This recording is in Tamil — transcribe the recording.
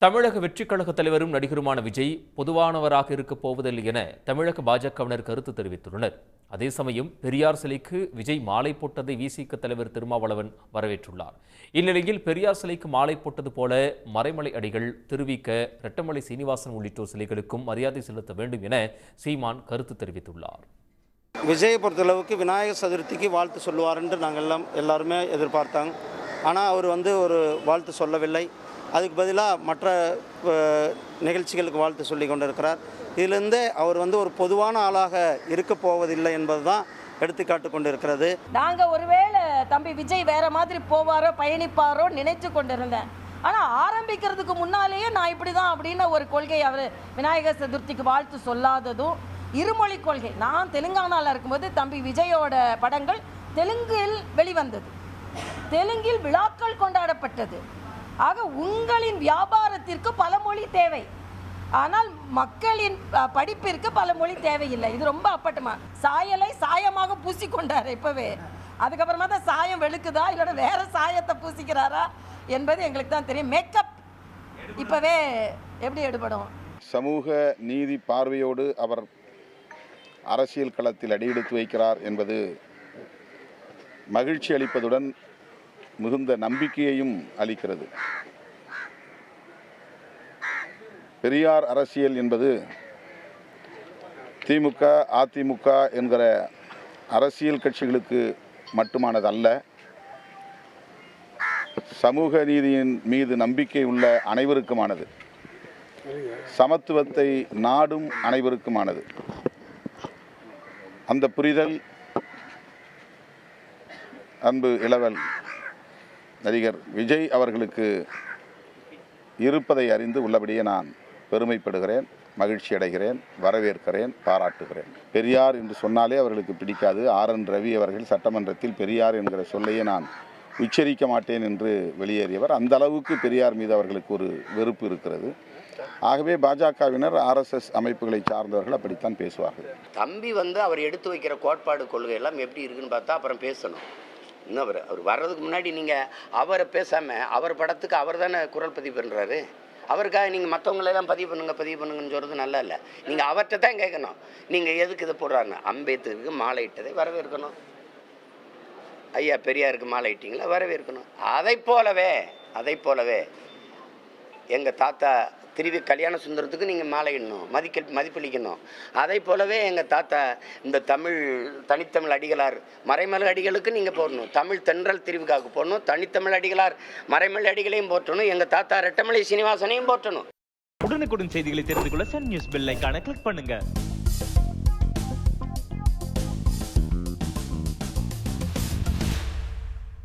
தமிழக வெற்றிக் கழக தலைவரும் நடிகருமான விஜய் பொதுவானவராக இருக்கப் போவதில்லை என தமிழக பாஜகவினர் கருத்து தெரிவித்துள்ளனர். அதே சமயம் பெரியார் சிலைக்கு விஜய் மாலை போட்டதை விசிக தலைவர் திருமாவளவன் வரவேற்றுள்ளார். இந்நிலையில் பெரியார் சிலைக்கு மாலை போட்டது போல மறைமலை அடிகள், திருவிக, ரெட்டமலை சீனிவாசன் உள்ளிட்டோர் சிலைகளுக்கும் மரியாதை செலுத்த வேண்டும் என சீமான் கருத்து தெரிவித்துள்ளார். விஜயை பொறுத்தளவுக்கு விநாயகர் சதுர்த்திக்கு வாழ்த்து சொல்லுவார் என்று நாங்கள் எல்லாருமே எதிர்பார்த்தாங்க. ஆனால் அவர் ஒரு வாழ்த்து சொல்லவில்லை. அதுக்கு பதிலாக மற்ற நிகழ்ச்சிகளுக்கு வாழ்த்து சொல்லி கொண்டிருக்கிறார். இதிலிருந்தே அவர் ஒரு பொதுவான ஆளாக இருக்க போவதில்லை என்பது தான் எடுத்துக்காட்டு கொண்டிருக்கிறது. நாங்கள் ஒருவேளை தம்பி விஜய் வேற மாதிரி போவாரோ பயணிப்பாரோ நினைத்து கொண்டிருந்தேன். ஆனால் ஆரம்பிக்கிறதுக்கு முன்னாலேயே நான் இப்படி தான் அப்படின்னு ஒரு கொள்கை அவர் விநாயகர் சதுர்த்திக்கு வாழ்த்து சொல்லாததும் இருமொழி கொள்கை. நான் தெலுங்கானாவில் இருக்கும்போது தம்பி விஜயோட படங்கள் தெலுங்கில் வெளிவந்தது, தெலுங்கில் விழாக்கள் கொண்டாடப்பட்டது. ஆக உங்களின் வியாபாரத்திற்கு பல மொழி தேவை, ஆனால் மக்களின் படிப்பிற்கு பல மொழி தேவையில்லை. இது ரொம்ப அப்பட்டமா சாயலை சாயமாக பூசிக்கொண்டார் இப்பவே. அதுக்கப்புறமா தான் சாயம் வெளுக்குதா இல்லைன்னா வேற சாயத்தை பூசிக்கிறாரா என்பது எங்களுக்கு தான் தெரியும். மேக்கப் இப்பவே எப்படி எடுபடும்? சமூக நீதி பார்வையோடு அவர் அரசியல் களத்தில் அடியெடுத்து வைக்கிறார் என்பது மகிழ்ச்சி அளிப்பதுடன் மிகுந்த நம்பிக்கையையும் அளிக்கிறது. பெரியார் அரசியல் என்பது திமுக, அதிமுக என்கிற அரசியல் கட்சிகளுக்கு மட்டுமானதல்ல. சமூக நீதியின் மீது நம்பிக்கை உள்ள அனைவருக்குமானது. சமத்துவத்தை நாடும் அனைவருக்குமானது. அந்த புரிதல் அன்பு இளவல் நடிகர் விஜய் அவர்களுக்கு இருப்பதை அறிந்து உள்ளபடியே நான் பெருமைப்படுகிறேன், மகிழ்ச்சி அடைகிறேன், வரவேற்கிறேன், பாராட்டுகிறேன். பெரியார் என்று சொன்னாலே அவர்களுக்கு பிடிக்காது. RN ரவி அவர்கள் சட்டமன்றத்தில் பெரியார் என்கிற சொல்லையே நான் உச்சரிக்க மாட்டேன் என்று வெளியேறியவர். அந்த அளவுக்கு பெரியார் மீது அவர்களுக்கு ஒரு வெறுப்பு இருக்கிறது. ஆகவே பாஜகவினர் RSS அமைப்புகளை சார்ந்தவர்கள் அப்படித்தான் பேசுவார்கள். தம்பி அவர் எடுத்து வைக்கிற கோட்பாடு கொள்கை எல்லாம் எப்படி இருக்குன்னு பார்த்தா அப்புறம் பேசணும். இன்னும் அவர் வர்றதுக்கு முன்னாடி நீங்கள் அவரை பேசாமல் அவர் படத்துக்கு அவர் தானே குரல் பதிவு பண்ணுறாரு. அவருக்காக நீங்கள் மற்றவங்களெல்லாம் பதிவு பண்ணுங்கன்னு சொல்கிறது நல்லா இல்லை. நீங்கள் அவர்கிட்ட தான் கேட்கணும், நீங்கள் எதுக்கு இதை போடுறாருன்னு. அம்பேத்கருக்கு மாலை இட்டதை வரவேற்கணும். ஐயா பெரியாருக்கு மாலை இட்டிங்களா, வரவேற்கணும். அதை போலவே எங்கள் தாத்தா திருவி கல்யாண சுந்தரத்துக்கு நீங்கள் மாலை இடணும், மதிப்பளிக்கணும். அதை போலவே எங்கள் தாத்தா இந்த தனித்தமிழ் அடிகளார் மறைமலை அடிகளுக்கு நீங்கள் போடணும். தமிழ் தென்றல் திருவிக்காவுக்கு போடணும். தனித்தமிழ் அடிகளார் மறைமலை அடிகளையும் போற்றணும். எங்கள் தாத்தா ரெட்டமலை சீனிவாசனையும் போற்றணும். உடனுக்குடன் செய்திகளை தெரிந்து கொள்ள சன் நியூஸ் பெல் ஐகானை கிளிக் பண்ணுங்க.